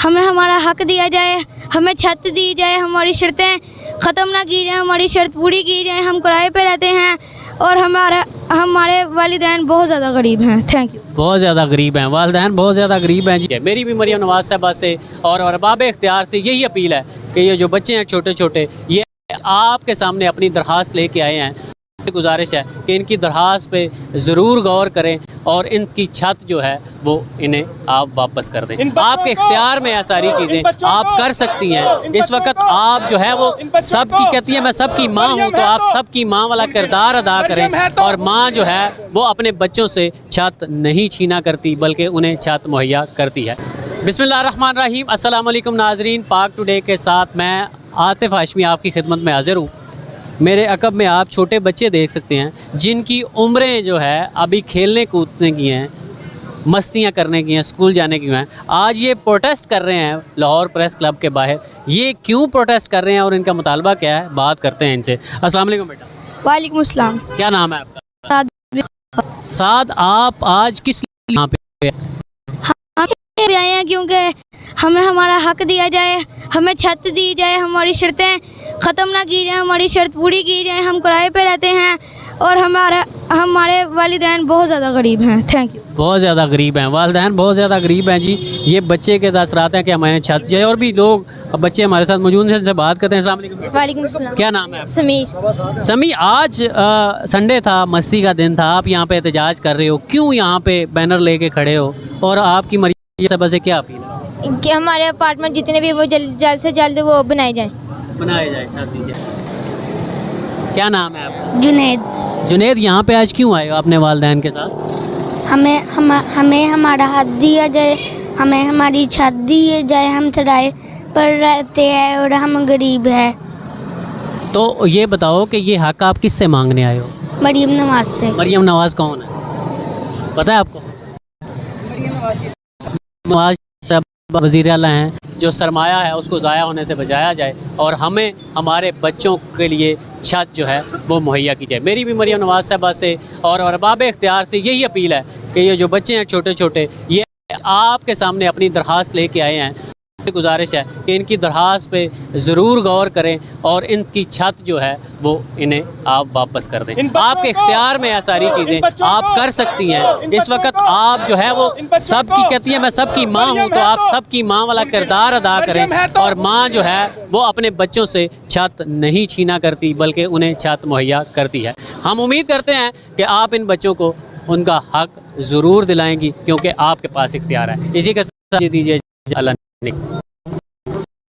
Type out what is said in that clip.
हमें हमारा हक दिया जाए, हमें छत दी जाए, हमारी शर्तें ख़त्म ना की जाए, हमारी शर्त पूरी की जाए। हम किराए पे रहते हैं और हमारे वालिदैन बहुत ज़्यादा गरीब हैं। Thank you. बहुत ज़्यादा गरीब हैं, वालिदैन बहुत ज़्यादा गरीब हैं जी। मेरी भी मरियम नवाज साहबा से और अरबाब इख्तियार से यही अपील है कि ये जो बच्चे हैं छोटे छोटे, ये आपके सामने अपनी दरख्वास्त लेके आए हैं। गुजारिश है कि इनकी दरख्वास्त पे ज़रूर गौर करें और इनकी छत जो है वो इन्हें आप वापस कर दें। आपके इख्तियार में है सारी चीज़ें, आप कर सकती हैं। इस वक्त आप जो है वो सबकी कहती है मैं सबकी माँ हूँ, तो आप सबकी माँ वाला किरदार अदा करें। और माँ जो है वो अपने बच्चों से छत नहीं छीना करती बल्कि उन्हें छत मुहैया करती है। बिस्मिल्लाहिर्रहमानिर्रहीम। अस्सलाम वालेकुम नाजरीन, पाक टुडे के साथ मैं आतिफ हाशमी आपकी खिदमत में हाजिर हूँ। मेरे अकब में आप छोटे बच्चे देख सकते हैं जिनकी उम्रें जो है अभी खेलने कूदने की हैं, मस्तियाँ करने की हैं, स्कूल जाने की हैं। आज ये प्रोटेस्ट कर रहे हैं लाहौर प्रेस क्लब के बाहर। ये क्यों प्रोटेस्ट कर रहे हैं और इनका मुतालबा क्या है, बात करते हैं इनसे। अस्सलाम वालेकुम बेटा। वालेकुम अस्सलाम। क्या नाम है आपका? साद। आप आज किस लिए यहाँ पे? हम भी आए हैं क्योंकि हमें हमारा हक दिया जाए, हमें छत दी जाए, हमारी शर्तें ख़त्म ना की जाए, हमारी शर्त पूरी की जाए। हम किराए पे रहते हैं और हमारे वालिदैन बहुत ज़्यादा गरीब हैं। Thank you. बहुत ज़्यादा गरीब हैं, वालिदैन बहुत ज़्यादा गरीब हैं जी। ये बच्चे के तासरात हैं कि हमें छत चाहिए। और भी लोग बच्चे हमारे साथ मौजूद हैं, इनसे बात करते हैं। अस्सलाम वालेकुम। वालेकुम अस्सलाम। क्या नाम है आपका? समीर। समी, आज संडे था, मस्ती का दिन था, आप यहाँ पे एहतजाज कर रहे हो, क्यों यहाँ पे बैनर लेके खड़े हो और आपकी मर्जी सब से क्या अपील है? कि हमारे अपार्टमेंट जितने भी वो जल्द से जल्द वो बनाए जाए। बनाए जाए, छत दी जाए। क्या नाम है आपका? जुनैद। जुनैद, यहाँ पे आज क्यों आए हो अपने वालिदैन के साथ? हमें हमारा हक दिया जाए, हमें हमारी छत दी जाए। हम किराए पर रहते हैं और हम गरीब हैं। तो ये बताओ कि ये हक आप किससे मांगने आए हो? मरियम नवाज से। मरियम नवाज कौन है, पता है आपको? नवाज वज़ीर आला हैं, जो सरमाया है उसको ज़ाया होने से बचाया जाए और हमें हमारे बच्चों के लिए छत जो है वो मुहैया की जाए। मेरी भी मरियम नवाज साहबा से और अरबाब इख्तियार से यही अपील है कि ये जो बच्चे हैं छोटे छोटे, ये आपके सामने अपनी दरख्वास्त लेके आए हैं। गुजारिश है कि इनकी दरख्वास्त पे ज़रूर गौर करें और इनकी छत जो है वो इन्हें आप वापस कर दें। आपके इख्तियार में है सारी चीज़ें, आप कर सकती हैं। इस वक्त आप जो है वो सबकी कहती है मैं सबकी माँ हूँ, तो आप सबकी माँ वाला किरदार अदा करें। और माँ जो है वो अपने बच्चों से छत नहीं छीना करती बल्कि उन्हें छत मुहैया करती है। हम उम्मीद करते हैं कि आप इन बच्चों को उनका हक ज़रूर दिलाएंगी क्योंकि आपके पास इख्तियार है। इसी के साथ दीजिए।